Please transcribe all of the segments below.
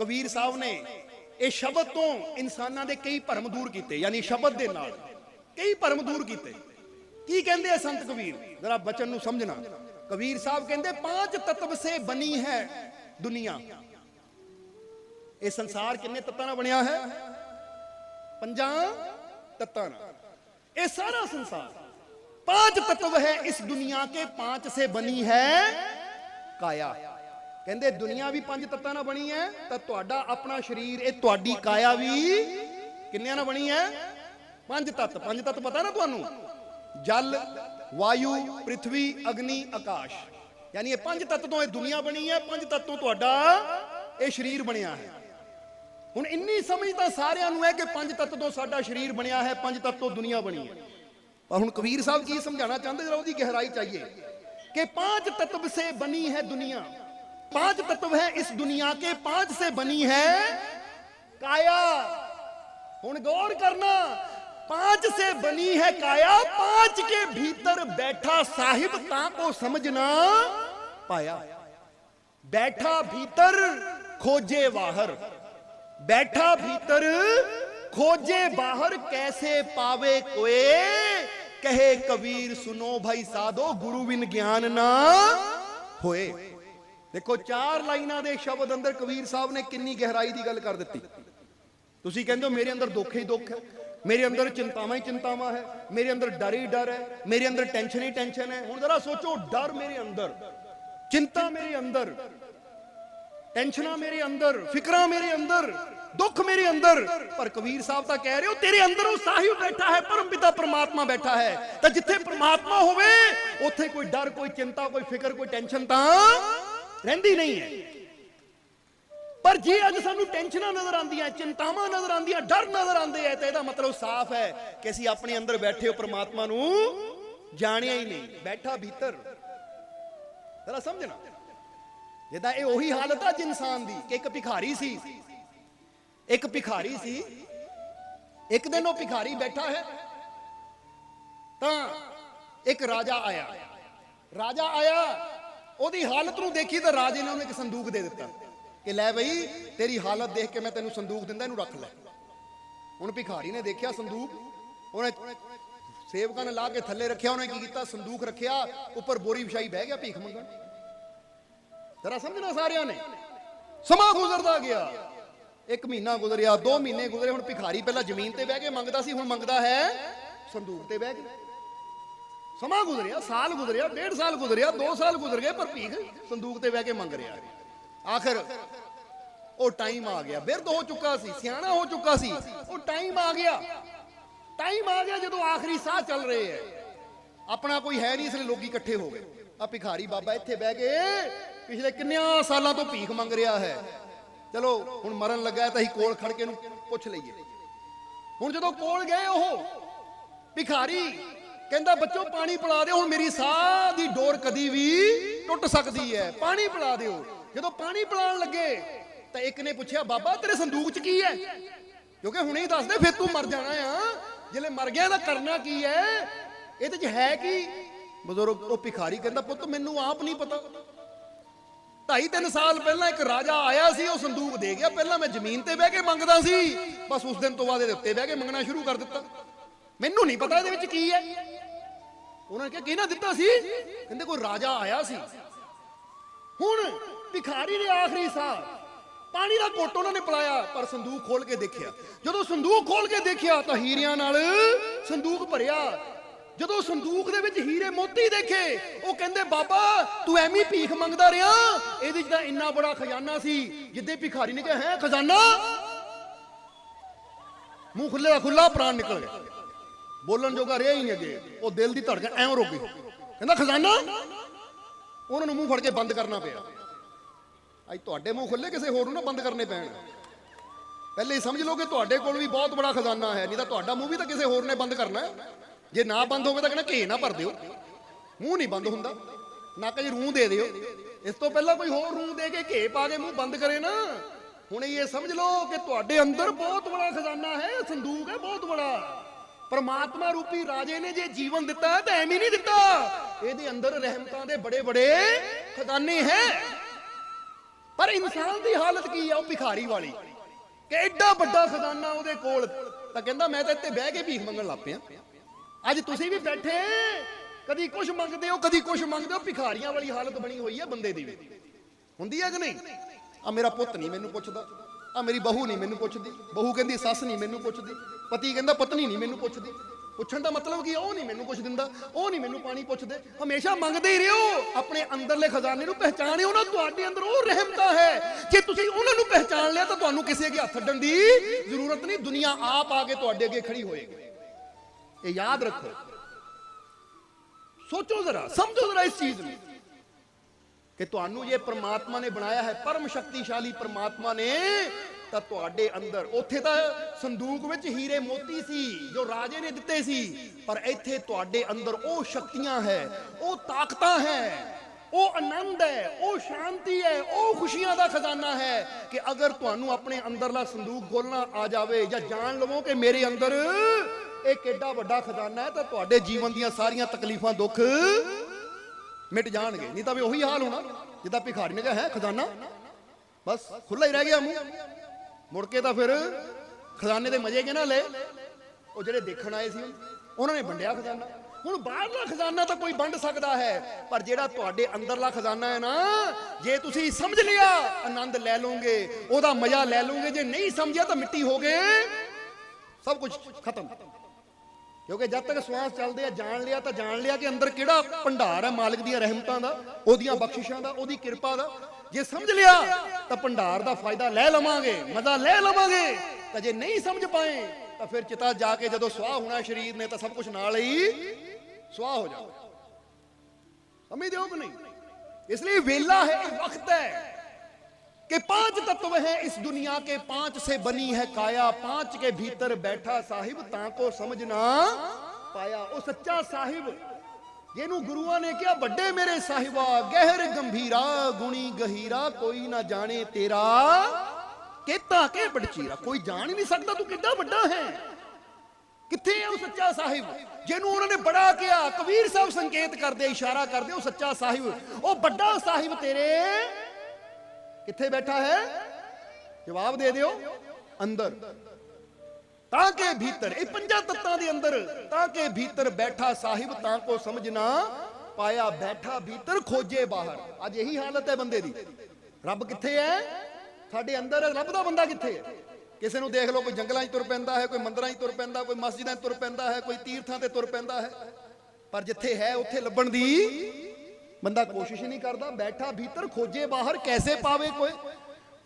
कबीर साहब ने ਇਹ ਸ਼ਬਦ ਤੋਂ ਇਨਸਾਨਾਂ ਦੇ ਕਈ ਭਰਮ ਦੂਰ ਕੀਤੇ, ਯਾਨੀ ਸ਼ਬਦ ਦੇ ਨਾਲ ਕਈ ਭਰਮ ਦੂਰ ਕੀਤੇ। ਕੀ ਕਹਿੰਦੇ ਆ ਸੰਤ ਕਬੀਰ, ਜਰਾ ਬਚਨ ਨੂੰ ਸਮਝਣਾ। ਕਬੀਰ ਸਾਹਿਬ ਕਹਿੰਦੇ पांच तत्व से बनी है दुनिया। ਇਹ ਸੰਸਾਰ ਕਿੰਨੇ ਤੱਤਾਂ ਨਾਲ ਬਣਿਆ ਹੈ? ਪੰਜਾਂ तत्तां ਨਾਲ। ये सारा संसार पांच तत्व है इस दुनिया के, पांच से बनी है काया। कहते दुनिया भी पांच तत्तां नाल बनी है, तो तुहाडा अपना शरीर ये तुहाडी काया भी किन्नियां नाल बनी है? पांच तत्त। पांच तत्त पता ना तुहानू? जल, वायु, पृथ्वी, अग्नि, आकाश। यानी ये पांच तत्त तो ये दुनिया बनी है, पांच तत्त तो तुहाडा ये शरीर बनिया है। हुण इन्नी समझ तां सारिआं नूं है कि पंज तत्त तो साडा शरीर बनिया है, पंज तत्त तो दुनिया बनी है। पर हुण कबीर साहब की समझाना चाहते, जरा उसकी गहराई चाहिए कि पांच तत्व से बनी है दुनिया। पांच तत्व है इस दुनिया के, पांच से बनी है काया। हुण गौर करना, पांच से बनी है काया, पांच के भीतर बैठा साहिब ताको समझना पाया। बैठा भीतर खोजे बाहर, बैठा भीतर खोजे बाहर, कैसे पावे कोए कहे कबीर सुनो भाई साधो गुरु बिन ज्ञान ना होए। देखो चार लाइनां दे शब्द अंदर कबीर साहब ने किन्नी गहराई दी गल कर दी। तुसीं कहंदे हो मेरे अंदर दुख ही दुख है, मेरे अंदर चिंतावां ही चिंतावां है, मेरे अंदर डर ही डर है, मेरे अंदर टेंशन ही टेंशन है। हुण जरा सोचो, डर मेरे अंदर, चिंता मेरे अंदर, टेंशना मेरे अंदर, फिक्रा मेरे अंदर, दुख मेरे अंदर, पर कबीर साहब तो कह रहे हो तेरे अंदर वो साहिब बैठा है, परम पिता परमात्मा बैठा है। तो जिथे परमात्मा होवे उथे कोई डर, कोई चिंता, कोई फिक्र, कोई टेंशन तो रहिंदी नहीं है। पर जे अज सानू टेंशनां नजर आंदियां, चिंतावां नजर आंदियां, डर नजर आंदे है, तो इसदा मतलब साफ है कि असीं अपने अंदर बैठे हो परमात्मा नू जाणिया ही नहीं। बैठा भीतर, जरा समझना, जिदा ये ओही हालत है इंसान दी कि एक भिखारी सी, एक भिखारी सी। एक दिन वो भिखारी बैठा है, तो एक राजा आया। राजा आया, ओदी हालत नूं देखी तो राजे ने उन्हें एक संदूक दे दिता कि लै बई तेरी हालत देख के मैं तेनू संदूक दिंदा, इनू रख लै। हुण भिखारी ने देखिया संदूक, उन्हें सेवकां ने ला के थल्ले रखिया, उन्हें की कीता, संदूक रखिया, उपर बोरी विछाई बह गया भीख मंगण। जरा समझना सारियां ने। समा गुजरदा गया, एक महीना गुजरिया, 2 महीने गुजरे। हुण भिखारी पहला जमीन ते बह के मंगदा सी, हुण मंगदा है संदूक ते बह के। समा गुजरिया, साल गुजरिया, 1.5 साल गुजरिया, 2 साल गुजर गए, पर भीख संदूक ते बह के मंग रहा। आखिर वो टाइम आ गया, बिरध हो चुका सी, सियाणा हो चुका सी, वो टाइम आ गया। टाइम आ गया जो आखिरी साह चल रहे हैं, अपना कोई है नहीं, इसलिए लोग इकट्ठे हो गए। आ भिखारी बाबा इत्थे बह के पिछले किन्नियां सालों तो भीख मंग रहा है। चलो हुण मरन लगा तो असीं कोल खड़ के पुछ लईए। हुण जदों कोल गए ओह भिखारी कहंदा बच्चों पानी पिला दिओ, हुण मेरी साह दी डोर कदी भी टुट सकदी है, पानी पिला दिओ। जदों पानी पिलाण लगे तो एक ने पूछा बाबा तेरे संदूक च की है, क्योंकि हुणे ही दस दे फिर तू मर जाना आ, जिले मर गया तो करना की है, इहदे च है की? बजुर्ग तो भिखारी कहंदा पुत्त मैनू आप नहीं पता। 2.5-3 साल पहला एक राजा आया सी, वो संदूक दे गया। पहला मैं जमीन ते बह के मंगदा सी, बस उस दिन तो बाद उत्ते बह के मंगना शुरू कर दिता। मैनू नहीं पता इहदे विच की है। उन्होंने कहा किहने दिता सी? कहंदे कोई राजा आया सी। हुण भिखारी ने आखिरी साह पानी का घुट उन्होंने पिलाया, पर संदूक खोल के देखिया। जदों संदूक खोल के देखिया तो हीरियां नाल संदूक भरिया। जदों संदूक दे विच हीरे मोती देखे, वो कहंदे बाबा तू एवें ही भीख मंगदा रहा, इहदे च तां इन्ना बड़ा खजाना सी। जिद्दे भिखारी ने कहा है खजाना, मुंह खुले का खुला, प्राण निकल गया, बोलन जोगा रहा ही नहीं अगे। वो दिल की धड़कन ऐं रुक गई। कहंदा खजाना, उन्होंने मुंह फड़ के बंद करना पिया। अज तुहाडे मुंह खुले, किसी होर नूं ना बंद करने पैण। पहले ही समझ लो कि तुहाडे कोल भी बहुत बड़ा खजाना है, नहीं तो तुहाडा मुंह भी तो किसी होर ने बंद करना है। जे ना बंद होवे तो कहना घे ना भर दिओ, मुंह नहीं बंद हुंदा, नक च रूह दे दिओ। इस तो पहला कोई होर रूह दे के घे पा के मुंह बंद करे ना। हुण ये समझ लो कि तुहाडे अंदर बहुत बड़ा खजाना है, संदूक है बहुत बड़ा। परमात्मा रूपी राजे ने जे जीवन दिता है तो एवें नहीं दिता, इहदे अंदर रहमतां दे बड़े बड़े खजाने हैं। पर इंसान की हालत की है, भिखारी वाली कि एडा बड़ा खजाना ਉਹਦੇ ਕੋਲ ਤਾਂ ਕਹਿੰਦਾ मैं तो ਇੱਥੇ ਬਹਿ ਕੇ ਭੀਖ ਮੰਗਣ ਲੱਗ ਪਿਆ। ਅੱਜ ਤੁਸੀਂ भी बैठे कदी कुछ मंगते हो कदी कुछ मंगते हो, भिखारियां वाली हालत बनी हुई है बंदे दी भी। ਹੁੰਦੀ है कि नहीं? आ मेरा पुत नहीं मैनू पुछदा, आ मेरी बहू नहीं मैनू पुछदी, बहू कहती सस नहीं मैनू पुछदी, पति कहता पत्नी नहीं मैनू पुछदी। पुछण दा मतलब कि ਉਹ नहीं मैनू कुछ दिंदा, ਉਹ नहीं मैनू पानी पुछदे। हमेशा मंगते ही रहो, अपने अंदरले खजाने नू पहचानियो ना, तुहाडे अंदर ਉਹ रहमता है। जे तुसीं ਉਹਨਾਂ ਨੂੰ पहचान लिया तो ਤੁਹਾਨੂੰ ਕਿਸੇ ਅੱਗੇ ਹੱਥ ਅੱਡਣ ਦੀ ਜ਼ਰੂਰਤ नहीं, दुनिया आप आके ਤੁਹਾਡੇ ਅੱਗੇ खड़ी होएगी। ये याद रखो, सोचो जरा, समझो जरा इस चीज में कि ਤੁਹਾਨੂੰ ये परमात्मा ने बनाया है, परम शक्तिशाली परमात्मा ने, ਤਾਂ ਤੁਹਾਡੇ ਅੰਦਰ ਉੱਥੇ ਤਾਂ ਸੰਦੂਕ ਵਿੱਚ ਹੀਰੇ ਮੋਤੀ ਸੀ ਜੋ ਰਾਜੇ ਨੇ ਦਿੱਤੇ ਸੀ, ਪਰ ਇੱਥੇ ਤੁਹਾਡੇ ਅੰਦਰ ਉਹ ਸ਼ਕਤੀਆਂ ਹੈ, ਉਹ ਤਾਕਤਾਂ ਹੈ, ਉਹ ਆਨੰਦ ਹੈ, ਉਹ ਸ਼ਾਂਤੀ ਹੈ, ਉਹ ਖੁਸ਼ੀਆਂ ਦਾ ਖਜ਼ਾਨਾ ਹੈ ਕਿ ਅਗਰ ਤੁਹਾਨੂੰ ਆਪਣੇ ਅੰਦਰਲਾ ਸੰਦੂਕ ਖੋਲਣਾ ਆ ਜਾਵੇ ਜਾਂ ਜਾਣ ਲਵੋ ਕਿ ਮੇਰੇ ਅੰਦਰ एक एडा वड्डा खजाना है, तो तुहाडे जीवन ਦੀਆਂ ਸਾਰੀਆਂ तकलीफां दुख मिट जाएंगे। नहीं तो भी वही हाल होना जिदा भिखारी ने कहा है खजाना बस खुला ही रह गया मुंह, मुड़ के तो फिर खजाने के मजे के ना ले, वो जेडे देखण आए सी उन्होंने वंडिया खजाना। हुण बाहरला खजाना तो कोई वंड सकता है, पर जेड़ा तुहाडे अंदरला खजाना है ना, जे तुसी समझ लिया आनंद ले लोगे, ओदा मजा ले लोगे, जे नहीं समझिया तो मिट्टी हो गए, सब कुछ खत्म। क्योंकि जब तक श्वास चलते हैं जान लिया तो जान लिया कि अंदर किहड़ा भंडार है मालिक दी रहमतां दा, ओदियां बख्शिशां दा, ओदी किरपा दा। जे समझ लिया तो भंडार दा फायदा ले लवांगे, मजा ले लवांगे, तो जे नहीं समझ पाए तो फिर चिता जाके जदों स्वाह होना शरीर ने तो सब कुछ नाल ही स्वाह हो जाए। समझदे हो कि नहीं? इसलिए वेला है, वक्त है कि 5 तत्व हैं इस दुनिया के, 5 से बनी है काया, 5 के भीतर बैठा साहिब ताको समझ ना पाया। ओ सच्चा साहिब जिन्हों गुरुआ ने क्या बड़े मेरे साहिबा, गहर गंभीरा गुणी गहीरा, कोई ना जाने तेरा केता के बड़चीरा। कोई जान ही नहीं सकता तू कितना बड़ा है, किथे है वो सच्चा साहिब जिन्हों उन्होंने बड़ा किया। कबीर साहब संकेत कर दे, इशारा कर दे, वो सच्चा साहिब, वो बड़ा साहिब तेरे किथे बैठा है? जवाब दे दियो, अंदर ताके भीतर, ये 5 तत्तां दे अंदर ताके भीतर बैठा साहिब ताको समझना पाया। बैठा भीतर खोजे बाहर। आज यही हालत है बंदे दी। रब किथे है? साडे अंदर। रब दा बंदा किथे है? किसी नूं देख लो, कोई जंगलां 'च तुर पैंदा है, कोई मंदिरां 'च तुर पैंदा, कोई मस्जिदां 'च तुर पैंदा है, कोई तीर्थां ते तुर पैंदा है, पर जिथे है उत्थे लभण दी बंदा कोशिश नहीं करता। बैठा भीतर खोजे बाहर, कैसे पावे कोई।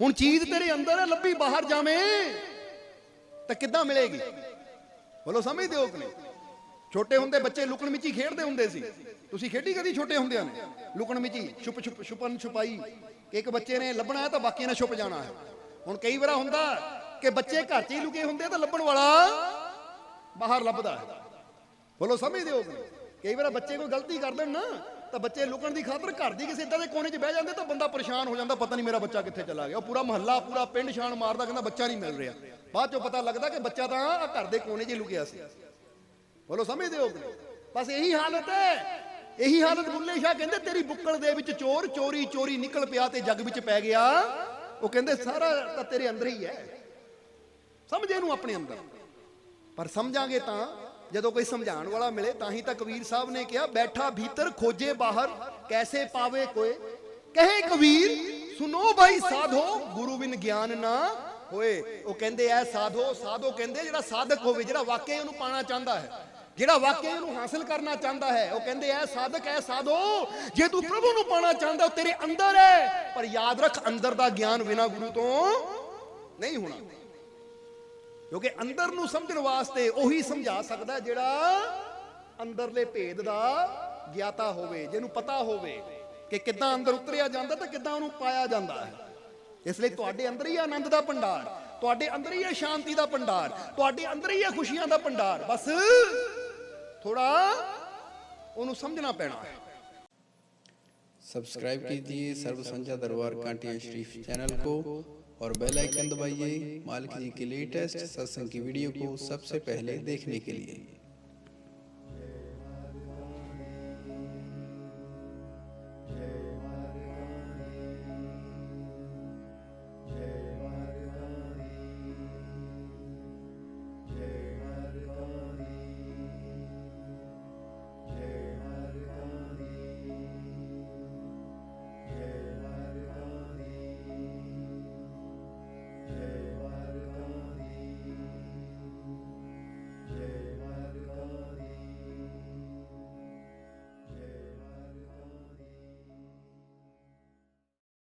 हुण चीज तेरे अंदर है, लभी बाहर जावे तो किद्दां मिलेगी? बोलो, समझदे हो कि नहीं? छोटे हुंदे बच्चे लुकण मिची खेडदे हुंदे सी, तुसीं खेडी कदी छोटे हुंदियां ने? लुकण मिची, छुप छुप छुपन छुपाई, एक बच्चे ने लभना है तो बाकी ने छुप जाना है। हुण कई बार हुंदा कि बच्चे घर च ही लुके हुंदे तो लभण वाला बाहर लभदा है। बोलो, समझदे हो कि नहीं? कई बार बच्चे कोई गलती कर देण ना तो बच्चे लुकण की खातर घर की किसी इदां दे कोने 'च बह जाते तो बंदा परेशान हो जाता, पता नहीं मेरा बच्चा कित्थे चला गया। पूरा महल्ला पूरा पिंड छाण मारदा, कहंदा बच्चा नहीं मिल रहा। बाद चों पता लगता कि बच्चा तो घर के कोने 'च लुकिया सी। बोलो, समझदे हो कि नहीं? बस यही हालत है, यही हालत। बुल्ले शाह कहंदे तेरी बुक्कल दे विच चोर चोरी चोरी निकल पिया ते जग विच पै गया। वो कहंदे सारा तो तेरे अंदर ही है, समझ इहनूं अपने अंदर। पर समझांगे तां जदों कोई समझाण वाला मिले, तां ही तां कबीर साहब ने कहा बैठा भीतर खोजे बाहर, कैसे पावे कोई। कहे कबीर सुनो भाई साधो, गुरु बिन ज्ञान ना होए। वो कहंदे ऐ साधो, साधो कहंदे जिहड़ा साधक होवे, जिहड़ा वाकई उहनूं पाना चाहता है, जिहड़ा वाकई उहनूं हासिल करना चाहता है। वो कहंदे ऐ साधक ऐ साधो, जे तू प्रभु नूं पाना चाहता हो तेरे अंदर है। पर याद रख, अंदर दा ज्ञान बिना गुरु तो नहीं होना, क्योंकि अंदर नूं समझण वास्ते ओही समझा सकदा है जिहड़ा अंदरले भेद दा ज्ञाता होवे, जिहनूं पता होवे कि किद्दां अंदर उतरिया जांदा ते किद्दां उहनूं पाया जांदा है। इसलिए तुहाडे अंदर ही आनंद दा भंडार, तुहाडे अंदर ही है शांति दा भंडार, तुहाडे अंदर ही है खुशियां दा भंडार। बस थोड़ा उहनूं समझना पैना है। सब्सक्राइब कीजिए सर्व संध्या दरबार कांटिया शरीफ चैनल को और बेल आइकन दबाइए मालिक जी के लेटेस्ट सत्संग की वीडियो को सबसे पहले देखने के लिए।